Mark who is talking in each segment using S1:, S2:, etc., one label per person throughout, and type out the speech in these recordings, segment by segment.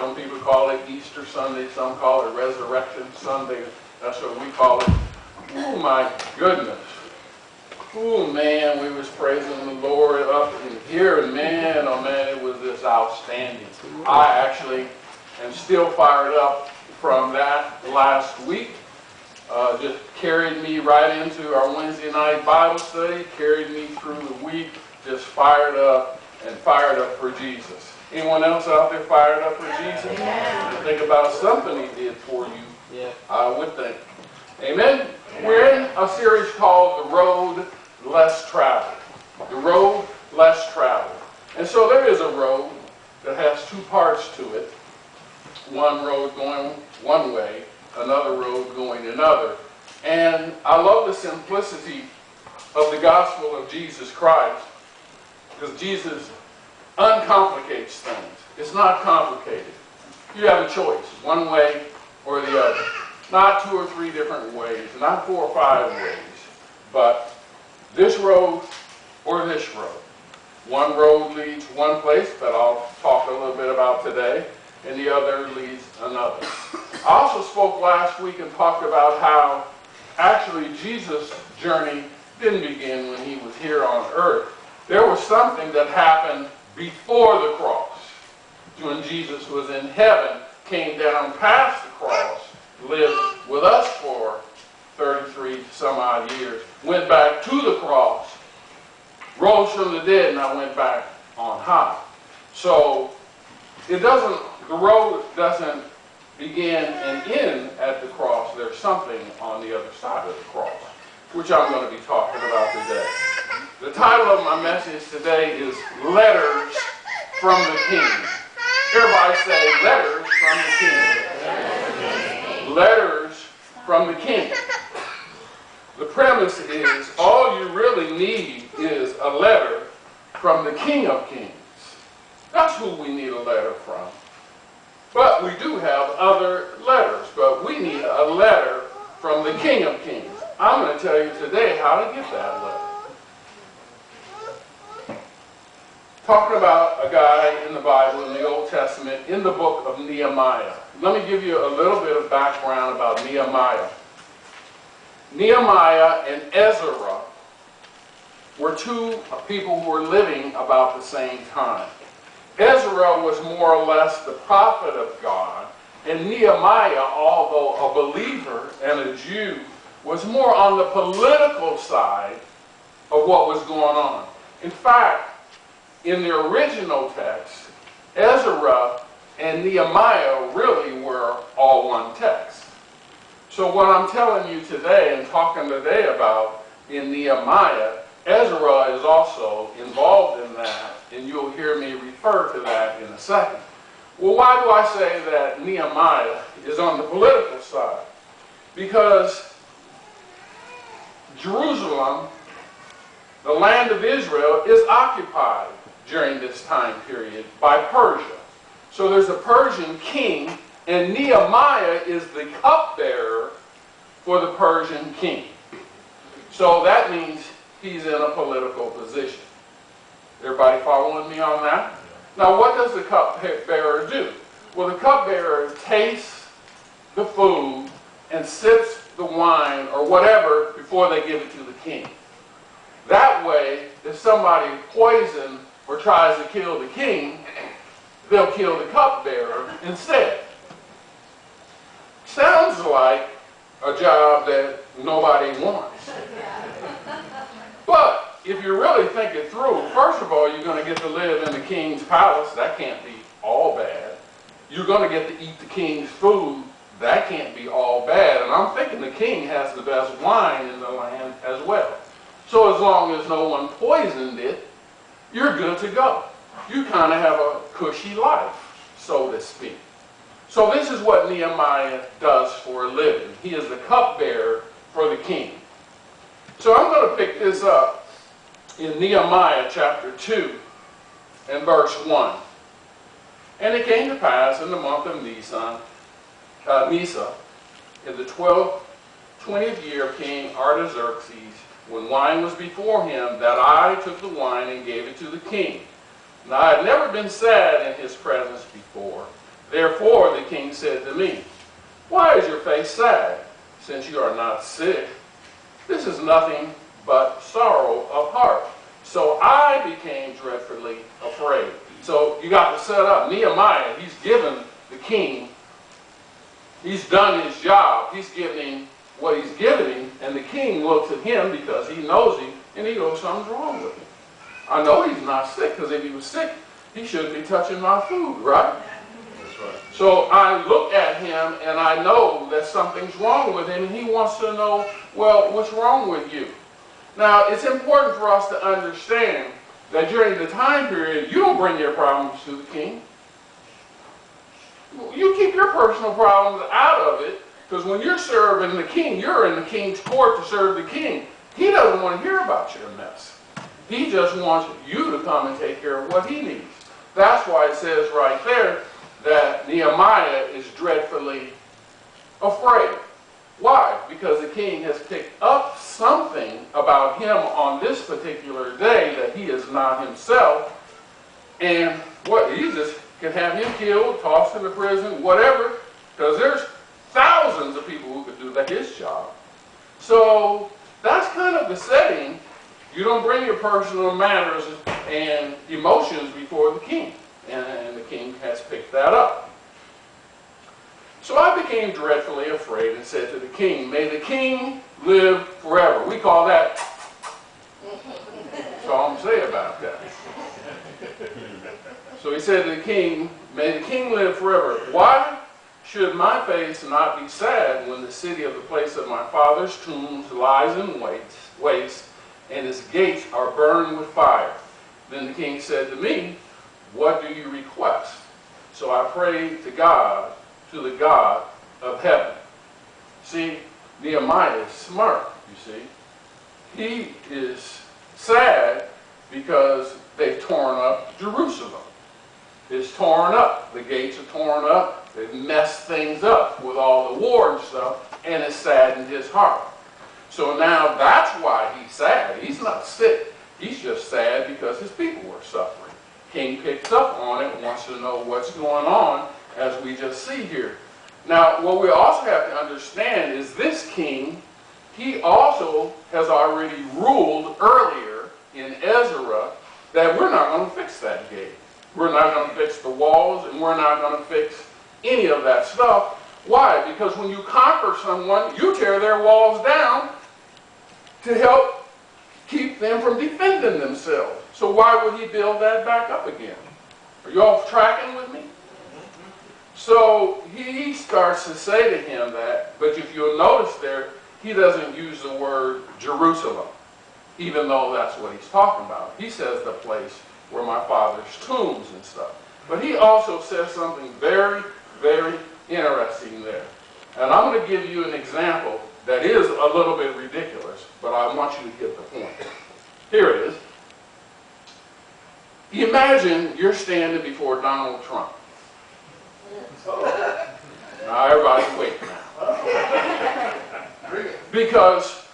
S1: Some people call it Easter Sunday. Some call it Resurrection Sunday. That's what we call it. Oh, my goodness. Oh, man, we was praising the Lord up in here. And man, oh, man, it was just outstanding. I actually am still fired up from that last week. Just carried me right into our Wednesday night Bible study, carried me through the week, just fired up for Jesus. Anyone else out there fired up for Jesus? Yeah. Think about something he did for you, yeah. I would think. Amen? We're in a series called The Road Less Traveled. The Road Less Traveled. And so there is a road that has two parts to it. One road going one way, another road going another. And I love the simplicity of the gospel of Jesus Christ, because Jesus uncomplicates things. It's not complicated. You have a choice, one way or the other. Not two or three different ways, not 4 or 5 ways, but this road or this road. One road leads one place that I'll talk a little bit about today, and the other leads another. I also spoke last week and talked about how actually Jesus' journey didn't begin when he was here on earth. There was something that happened before the cross. When Jesus was in heaven, came down past the cross, lived with us for 33 some odd years, went back to the cross, rose from the dead, and I went back on high. So the road doesn't begin and end at the cross. There's something on the other side of the cross, which I'm going to be talking about today. The title of my message today is Letters from the King. Everybody say, Letters from the King. Letters from the King. The premise is all you really need is a letter from the King of Kings. That's who we need a letter from. But we do have other letters, but we need a letter from the King of Kings. I'm going to tell you today how to get that letter. Talking about a guy in the Bible, in the Old Testament, in the book of Nehemiah. Let me give you a little bit of background about Nehemiah. Nehemiah and Ezra were two people who were living about the same time. Ezra was more or less the prophet of God, and Nehemiah, although a believer and a Jew, was more on the political side of what was going on. In fact, in the original text, Ezra and Nehemiah really were all one text. So what I'm telling you today and talking today about in Nehemiah, Ezra is also involved in that, and you'll hear me refer to that in a second. Well, why do I say that Nehemiah is on the political side? Because Jerusalem, the land of Israel, is occupied during this time period by Persia. So there's a Persian king, and Nehemiah is the cupbearer for the Persian king. So that means he's in a political position. Everybody following me on that? Now, what does the cupbearer do? Well, the cupbearer tastes the food and sips the wine or whatever before they give it to the king. That way, if somebody poisons or tries to kill the king, they'll kill the cupbearer instead. Sounds like a job that nobody wants. But if you really think it through, first of all, you're going to get to live in the king's palace. That can't be all bad. You're going to get to eat the king's food. That can't be all bad. And I'm thinking the king has the best wine in the land as well. So as long as no one poisoned it, you're good to go. You kind of have a cushy life, so to speak. So this is what Nehemiah does for a living. He is the cupbearer for the king. So I'm going to pick this up in Nehemiah chapter 2 and verse 1. And it came to pass in the month of Nisan, in the 20th year of King Artaxerxes, when wine was before him, that I took the wine and gave it to the king. Now I had never been sad in his presence before, Therefore the king said to me, why is your face sad, since you are not sick? This is nothing but sorrow of heart. So I became dreadfully afraid. So you got to set up Nehemiah. He's given the king, he's done his job. He's given him what he's given him, and the king looks at him because he knows him, and he goes, something's wrong with him. I know he's not sick, because if he was sick, he shouldn't be touching my food, right? That's right. So I look at him, and I know that something's wrong with him, and he wants to know, well, what's wrong with you? Now, it's important for us to understand that during the time period, you don't bring your problems to the king. You keep your personal problems out of it, because when you're serving the king, you're in the king's court to serve the king. He doesn't want to hear about your mess. He just wants you to come and take care of what he needs. That's why it says right there that Nehemiah is dreadfully afraid. Why? Because the king has picked up something about him on this particular day that he is not himself. And what, he just can have him killed, tossed into prison, whatever, because there's thousands of people who could do that, his job. So that's kind of the setting. You don't bring your personal matters and emotions before the king. And the king has picked that up. So I became dreadfully afraid and said to the king, may the king live forever. We call that, that's all I'm going to say about that. So he said to the king, may the king live forever. Why should my face not be sad when the city of the place of my father's tombs lies in waste, and its gates are burned with fire? Then the king said to me, what do you request? So I prayed to God, to the God of heaven. See, Nehemiah is smart, you see. He is sad because they've torn up Jerusalem. It's torn up. The gates are torn up. They've messed things up with all the war and stuff, and it saddened his heart. So now that's why he's sad. He's not sick. He's just sad because his people were suffering. King picks up on it and wants to know what's going on, as we just see here. Now, what we also have to understand is this king, he also has already ruled earlier in Ezra that we're not going to fix that gate. We're not going to fix the walls, and we're not going to fix any of that stuff. Why? Because when you conquer someone, you tear their walls down to help keep them from defending themselves. So why would he build that back up again? Are you all tracking with me? So he starts to say to him that, but if you'll notice there, he doesn't use the word Jerusalem, even though that's what he's talking about. He says the place where my father's tombs and stuff. But he also says something very, very interesting there. And I'm going to give you an example that is a little bit ridiculous, but I want you to get the point. Here it is. Imagine you're standing before Donald Trump. Now everybody wait now. Because,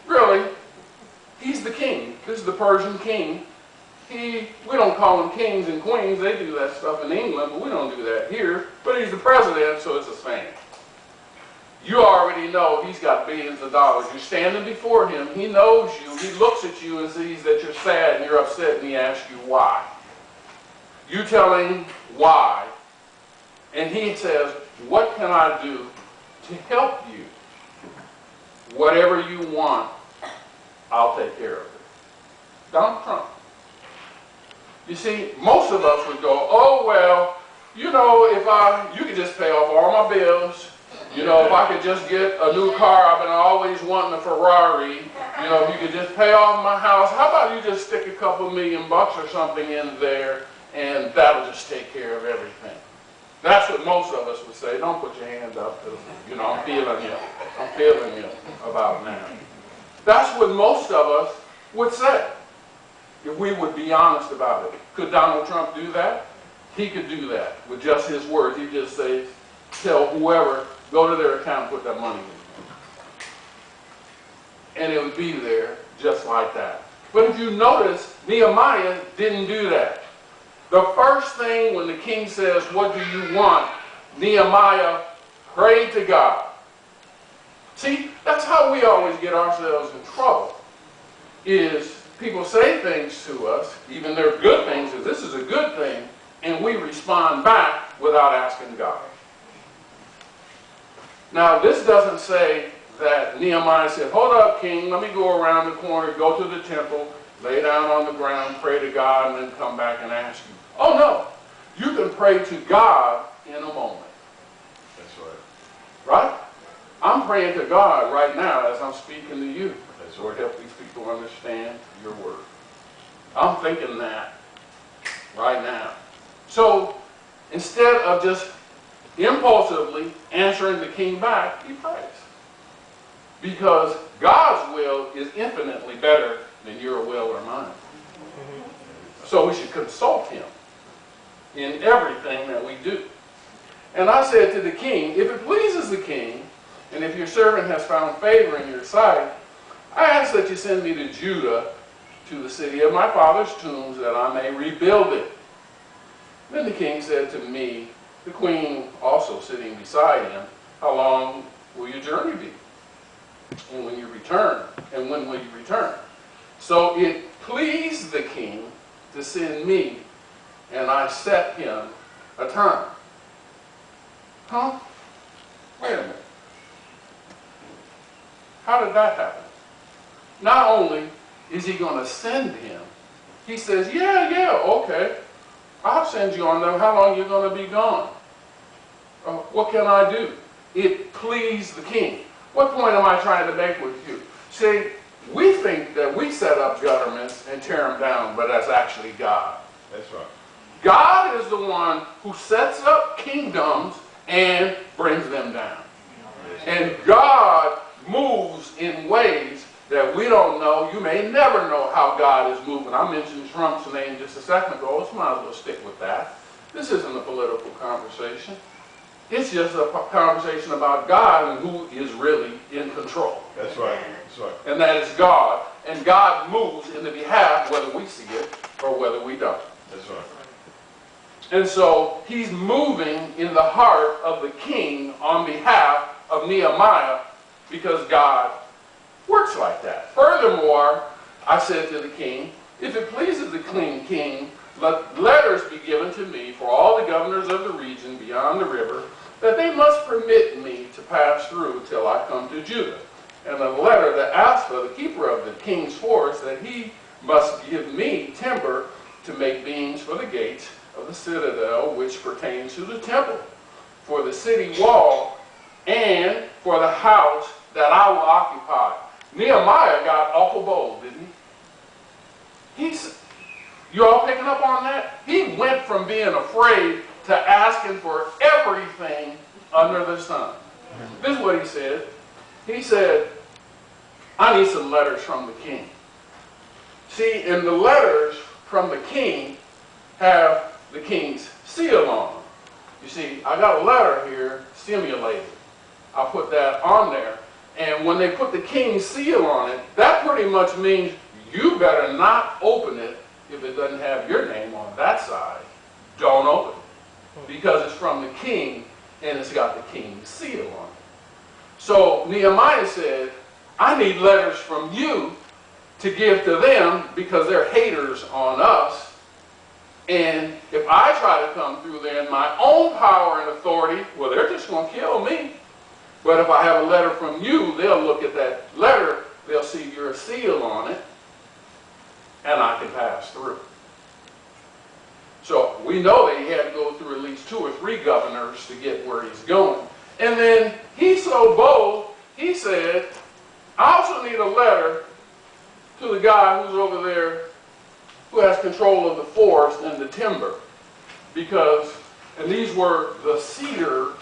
S1: really, he's the king. This is the Persian king. We don't call them kings and queens. They do that stuff in England, but we don't do that here. But he's the president, so it's the same. You already know he's got billions of dollars. You're standing before him. He knows you. He looks at you and sees that you're sad and you're upset, and he asks you why. You tell him why. And he says, what can I do to help you? Whatever you want, I'll take care of it. Donald Trump. You see, most of us would go, oh, well, you know, if you could just pay off all my bills. You know, if I could just get a new car, I've been always wanting a Ferrari. You know, if you could just pay off my house, how about you just stick a couple $1,000,000 or something in there, and that'll just take care of everything. That's what most of us would say. Don't put your hand up, because, you know, I'm feeling you. I'm feeling you about now. That's what most of us would say, if we would be honest about it. Could Donald Trump do that? He could do that with just his words. He'd just say, tell whoever, go to their account and put that money in. And it would be there just like that. But if you notice, Nehemiah didn't do that. The first thing when the king says, what do you want? Nehemiah prayed to God. See, that's how we always get ourselves in trouble, is people say things to us, even they're good things, as this is a good thing, and we respond back without asking God. Now, this doesn't say that Nehemiah said, hold up, king, let me go around the corner, go to the temple, lay down on the ground, pray to God, and then come back and ask you. Oh, no. You can pray to God in a moment.
S2: That's right.
S1: Right? I'm praying to God right now as I'm speaking to you.
S2: That's
S1: Lord,
S2: right.
S1: help these people understand your word. I'm thinking that right now. So, instead of just impulsively answering the king back, he prays. Because God's will is infinitely better than your will or mine. So we should consult him in everything that we do. And I said to the king, if it pleases the king, and if your servant has found favor in your sight, I ask that you send me to Judah, to the city of my father's tombs, that I may rebuild it. Then the king said to me, the queen also sitting beside him, how long will your journey be? And when you return? And when will you return? So it pleased the king to send me, and I set him a time. Huh? Wait a minute. How did that happen? Not only is he going to send him, he says, yeah, okay. I'll send you on there. How long are you going to be gone? What can I do? It pleased the king. What point am I trying to make with you? See, we think that we set up governments and tear them down, but that's actually God.
S2: That's right.
S1: God is the one who sets up kingdoms and brings them down. And God moves in ways that we don't know. You may never know how God is moving. I mentioned Trump's name just a second ago. So might as well stick with that. This isn't a political conversation. It's just a conversation about God and who is really in control.
S2: That's right. That's right.
S1: And that is God. And God moves in the behalf, whether we see it or whether we don't.
S2: That's right.
S1: And so he's moving in the heart of the king on behalf of Nehemiah because God works like that. Furthermore, I said to the king, if it pleases the king, let letters be given to me for all the governors of the region beyond the river, that they must permit me to pass through till I come to Judah. And a letter that asks for the keeper of the king's forest that he must give me timber to make beams for the gates of the citadel, which pertains to the temple, for the city wall, and for the house that I will occupy. Nehemiah got awful bold, didn't he? You all picking up on that? He went from being afraid to asking for everything under the sun. This is what he said. He said, I need some letters from the king. See, and the letters from the king have the king's seal on them. You see, I got a letter here, simulated. I'll put that on there. And when they put the king's seal on it, that pretty much means you better not open it if it doesn't have your name on that side. Don't open it. Because it's from the king and it's got the king's seal on it. So Nehemiah said, I need letters from you to give to them because they're haters on us. And if I try to come through there in my own power and authority, well, they're just going to kill me. But if I have a letter from you, they'll look at that letter, they'll see your seal on it, and I can pass through. So we know that he had to go through at least 2 or 3 governors to get where he's going. And then he's so bold, he said, I also need a letter to the guy who's over there who has control of the forest and the timber. Because, and these were the cedar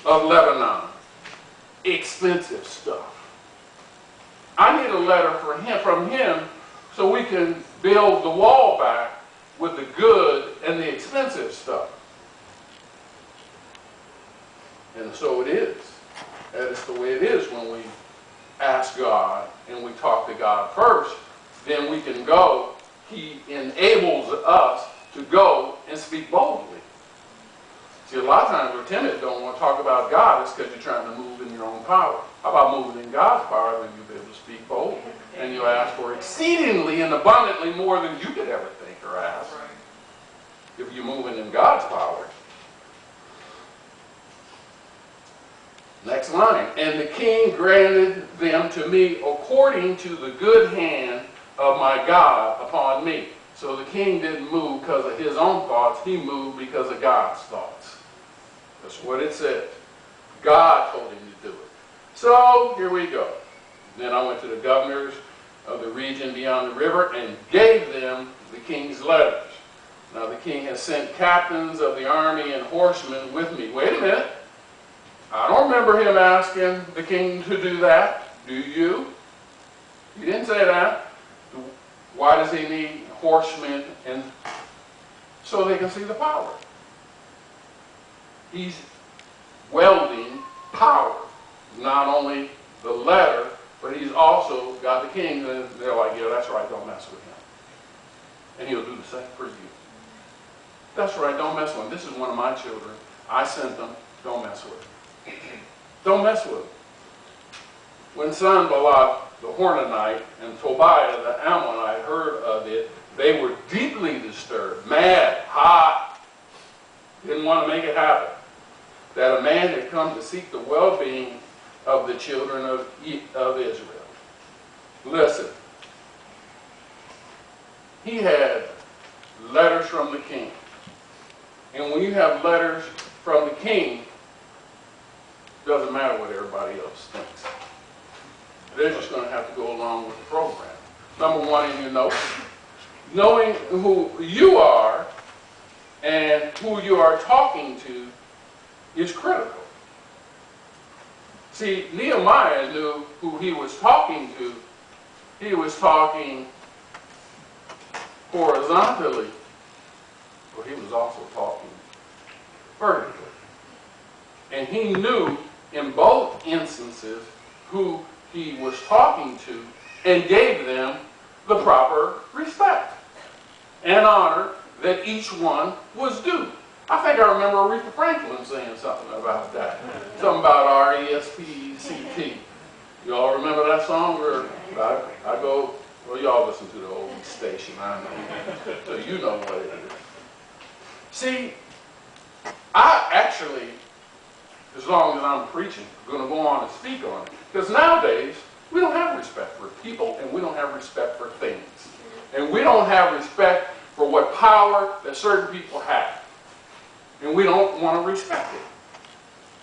S1: of Lebanon. Expensive stuff. I need a letter from him so we can build the wall back with the good and the expensive stuff. And so it is. That is the way it is when we ask God and we talk to God first. Then we can go. He enables us to go and speak boldly. See, a lot of times we're timid, don't want to talk about God. It's because you're trying to move in your own power. How about moving in God's power? Then you'll be able to speak boldly. And you'll ask for exceedingly and abundantly more than you could ever think or ask. If you're moving in God's power. Next line. And the king granted them to me according to the good hand of my God upon me. So the king didn't move because of his own thoughts. He moved because of God's thoughts. That's what it says. God told him to do it. So here we go. Then I went to the governors of the region beyond the river and gave them the king's letters. Now the king has sent captains of the army and horsemen with me. Wait a minute. I don't remember him asking the king to do that. Do you? He didn't say that. Why does he need horsemen? And so they can see the power. He's welding power. Not only the letter, but he's also got the king, and they're like, yeah, that's right, don't mess with him. And he'll do the same for you. That's right, don't mess with him. This is one of my children. I sent them, don't mess with him. Don't mess with him. When Sanballat the Horonite and Tobiah the Ammonite heard of it, they were deeply disturbed, mad, hot, didn't want to make it happen. That a man had come to seek the well-being of the children of Israel. Listen, he had letters from the king. And when you have letters from the king, it doesn't matter what everybody else thinks. They're just going to have to go along with the program. Number one in your notes, knowing who you are and who you are talking to is critical. See, Nehemiah knew who he was talking to. He was talking horizontally, but he was also talking vertically. And he knew in both instances who he was talking to and gave them the proper respect and honor that each one was due. I think I remember Aretha Franklin saying something about that. Something about R-E-S-P-E-C-T. Y'all remember that song? Or I go, well, y'all listen to the old station, I know. So you know what it is. See, I actually, as long as I'm preaching, going to go on and speak on it. Because nowadays, we don't have respect for people and we don't have respect for things. And we don't have respect for what power that certain people have. And we don't want to respect it.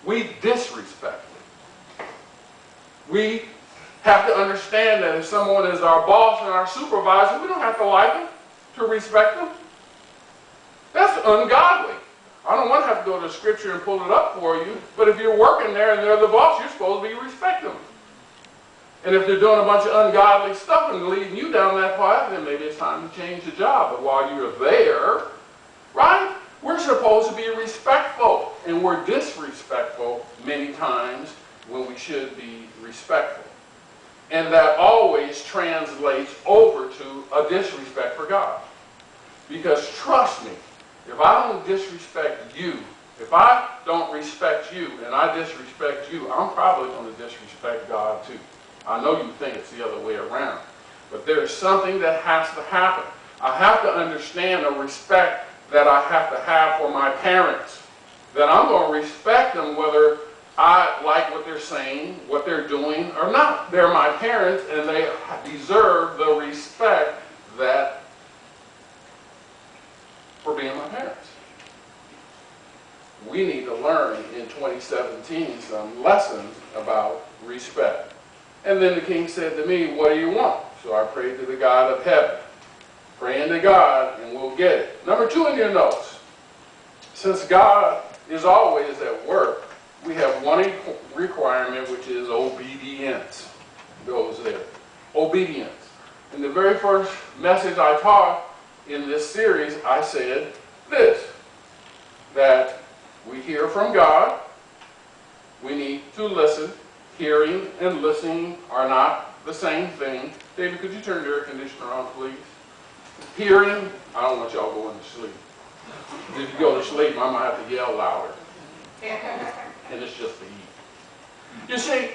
S1: We disrespect it. We have to understand that if someone is our boss and our supervisor, we don't have to like them to respect them. That's ungodly. I don't want to have to go to the scripture and pull it up for you, but if you're working there and they're the boss, you're supposed to be respect them. And if they're doing a bunch of ungodly stuff and leading you down that path, then maybe it's time to change the job. But while you're there, right, we're supposed to be respectful. And we're disrespectful many times when we should be respectful. And that always translates over to a disrespect for God. Because trust me, if I don't disrespect you, if I don't respect you and I disrespect you, I'm probably going to disrespect God too. I know you think it's the other way around. But there's something that has to happen. I have to understand the respect that I have to have for my parents. That I'm going to respect them whether I like what they're saying, what they're doing, or not. They're my parents and they deserve the respect that for being my parents. We need to learn in 2017 some lessons about respect. And then the king said to me, what do you want? So I prayed to the God of heaven. Praying to God and we'll get it. Number two in your notes. Since God is always at work, we have one requirement, which is obedience. Goes there. Obedience. In the very first message I taught in this series, I said this, that we hear from God, we need to listen. Hearing and listening are not the same thing. David, could you turn the air conditioner on, please? Hearing, I don't want y'all going to sleep. If you go to sleep, I'm going to have to yell louder. And it's just the heat. You see,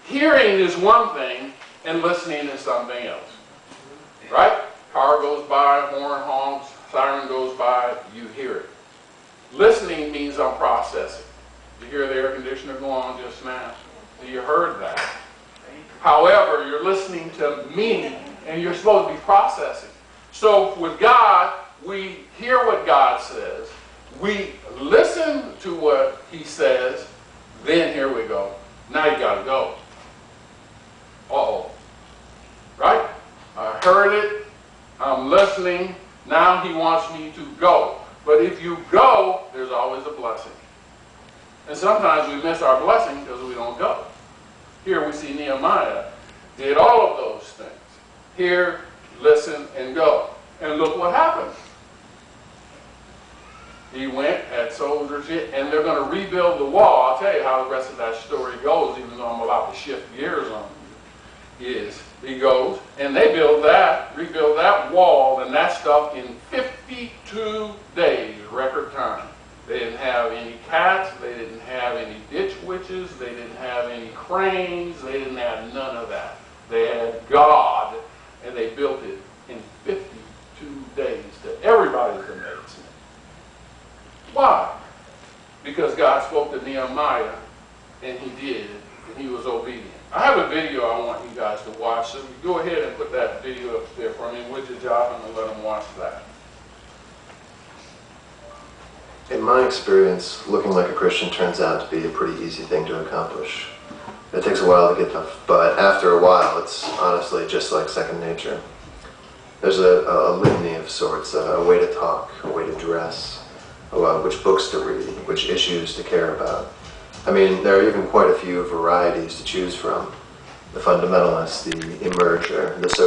S1: hearing is one thing, and listening is something else. Right? Car goes by, horn honks, siren goes by, you hear it. Listening means I'm processing. You hear the air conditioner go on just now? You heard that. However, you're listening to me, and you're supposed to be processing. So with God, we hear what God says. We listen to what he says. Then here we go. Now you got to go. Uh-oh. Right? I heard it. I'm listening. Now he wants me to go. But if you go, there's always a blessing. And sometimes we miss our blessing because we don't go. Here we see Nehemiah did all of those things. Hear, listen, and go. And look what happened. He went, had soldiers, and they're going to rebuild the wall. I'll tell you how the rest of that story goes, even though I'm about to shift gears on you. He goes, and they rebuild that wall and that stuff in 52 days, record time. They didn't have any cats, they didn't have any ditch witches, they didn't have any cranes, they didn't have none of that. They had God, and they built it in 52 days to everybody's amazement. Why? Because God spoke to Nehemiah, and he did, and he was obedient. I have a video I want you guys to watch, so go ahead and put that video up there for me, would you, Job, and let them watch that.
S3: In my experience, looking like a Christian turns out to be a pretty easy thing to accomplish. It takes a while to get tough, but after a while, it's honestly just like second nature. There's a litany of sorts, a way to talk, a way to dress, which books to read, which issues to care about. I mean, there are even quite a few varieties to choose from. The fundamentalist, the emerger, the social